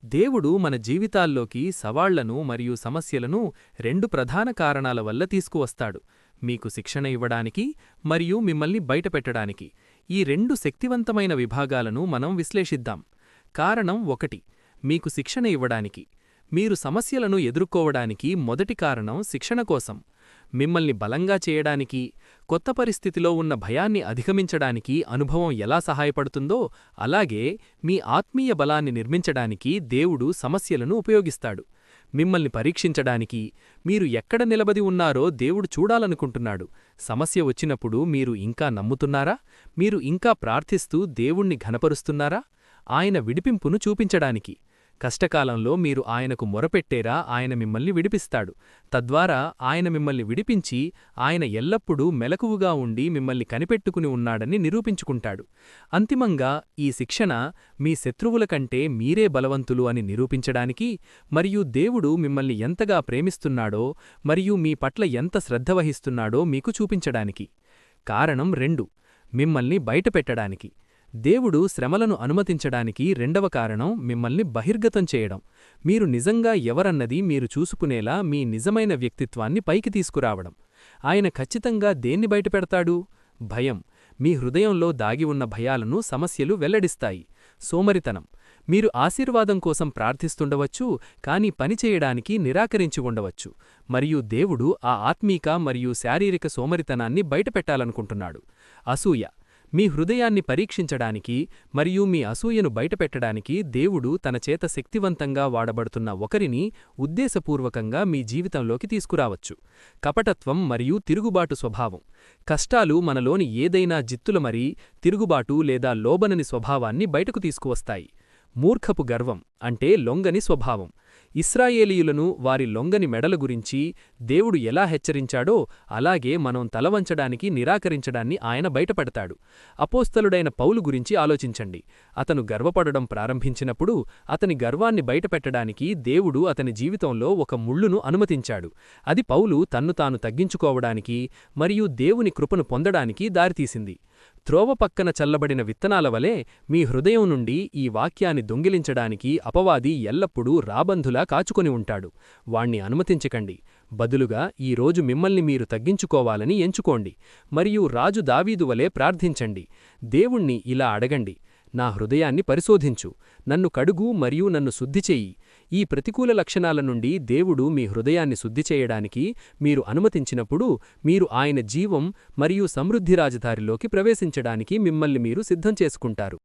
దేవుడు మన జీవితాల్లోకి సవాళ్లను మరియు సమస్యలను రెండు ప్రధాన కారణాల వల్ల తీసుకువస్తాడు. మీకు శిక్షణ ఇవ్వడానికి మరియు మిమ్మల్ని బయటపెట్టడానికి. ఈ రెండు శక్తివంతమైన విభాగాలను మనం విశ్లేషిద్దాం. కారణం 1. మీకు శిక్షణ ఇవ్వడానికి. మీరు సమస్యలను ఎదుర్కోవడానికి మొదటి కారణం శిక్షణ కోసం. మిమ్మల్ని బలంగా చేయడానికి, కొత్త పరిస్థితిలో ఉన్న భయాన్ని అధిగమించడానికి అనుభవం ఎలా సహాయపడుతుందో, అలాగే మీ ఆత్మీయ బలాన్ని నిర్మించడానికి దేవుడు సమస్యలను ఉపయోగిస్తాడు. మిమ్మల్ని పరీక్షించడానికి, మీరు ఎక్కడ నిలబడి ఉన్నారో దేవుడు చూడాలనుకుంటున్నాడు. సమస్య వచ్చినప్పుడు మీరు ఇంకా నమ్ముతున్నారా? మీరు ఇంకా ప్రార్థిస్తూ దేవుణ్ణి ఘనపరుస్తున్నారా? ఆయన విడిపింపును చూపించడానికి. కష్టకాలంలో మీరు ఆయనకు మొరపెట్టేరా ఆయన మిమ్మల్ని విడిపిస్తాడు. తద్వారా ఆయన మిమ్మల్ని విడిపించి, ఆయన ఎల్లప్పుడూ మెలకువగా ఉండి మిమ్మల్ని కనిపెట్టుకుని ఉన్నాడని నిరూపించుకుంటాడు. అంతిమంగా ఈ శిక్షణ మీ శత్రువుల కంటే మీరే బలవంతులు అని నిరూపించడానికి, మరియు దేవుడు మిమ్మల్ని ఎంతగా ప్రేమిస్తున్నాడో మరియు మీ పట్ల ఎంత శ్రద్ధ వహిస్తున్నాడో మీకు చూపించడానికి. కారణం 2. మిమ్మల్ని బయటపెట్టడానికి. దేవుడు శ్రమలను అనుమతించడానికి రెండవ కారణం మిమ్మల్ని బహిర్గతం చేయడం. మీరు నిజంగా ఎవరన్నది మీరు చూసుకునేలా మీ నిజమైన వ్యక్తిత్వాన్ని పైకి తీసుకురావడం. ఆయన ఖచ్చితంగా దేన్ని బయటపెడతాడు? భయం. మీ హృదయంలో దాగి ఉన్న భయాలను సమస్యలు వెల్లడిస్తాయి. సోమరితనం. మీరు ఆశీర్వాదం కోసం ప్రార్థిస్తుండవచ్చు, కాని పనిచేయడానికి నిరాకరించి ఉండవచ్చు. మరియు దేవుడు ఆ ఆత్మీక మరియు శారీరక సోమరితనాన్ని బయటపెట్టాలనుకుంటున్నాడు. అసూయ. మీ హృదయాన్ని పరీక్షించడానికి మరియు మీ అసూయను బయటపెట్టడానికి దేవుడు తన చేత శక్తివంతంగా వాడబడుతున్న ఒకరిని ఉద్దేశపూర్వకంగా మీ జీవితంలోకి తీసుకురావచ్చు. కపటత్వం మరియు తిరుగుబాటు స్వభావం. కష్టాలు మనలోని ఏదైనా జిత్తులమరి, తిరుగుబాటు లేదా లోబనని స్వభావాన్ని బయటకు తీసుకువస్తాయి. మూర్ఖపు గర్వం అంటే లొంగని స్వభావం. ఇశ్రాయేలీయులను వారి లొంగని మెడల గురించి దేవుడు ఎలా హెచ్చరించాడో అలాగే మనం తలవంచడానికి నిరాకరించడాన్ని ఆయన బయటపడతాడు. అపోస్తలుడైన పౌలు గురించి ఆలోచించండి. అతను గర్వపడడం ప్రారంభించినప్పుడు అతని గర్వాన్ని బయటపెట్టడానికి దేవుడు అతని జీవితంలో ఒక ముళ్ళును అనుమతించాడు. అది పౌలు తన్ను తాను తగ్గించుకోవడానికి మరియు దేవుని కృపను పొందడానికి దారితీసింది. త్రోవ పక్కన చల్లబడిన విత్తనాల వలె మీ హృదయం నుండి ఈ వాక్యాన్ని దొంగిలించడానికి అపవాది ఎల్లప్పుడూ రాబంధులా కాచుకొని ఉంటాడు. వాణ్ణి అనుమతించకండి. బదులుగా ఈరోజు మిమ్మల్ని మీరు తగ్గించుకోవాలని ఎంచుకోండి. మరియు రాజు దావీదు వలె ప్రార్థించండి. దేవుణ్ణి ఇలా అడగండి: నా హృదయాన్ని పరిశోధించు, నన్ను కడుగు మరియు నన్ను శుద్ధిచెయ్యి. ఈ ప్రతికూల లక్షణాల నుండి దేవుడు మీ హృదయాన్ని శుద్ధిచేయడానికి మీరు అనుమతించినప్పుడు మీరు ఆయన జీవం మరియు సమృద్ధి రాజధారిలోకి ప్రవేశించడానికి మిమ్మల్ని మీరు సిద్ధం చేసుకుంటారు.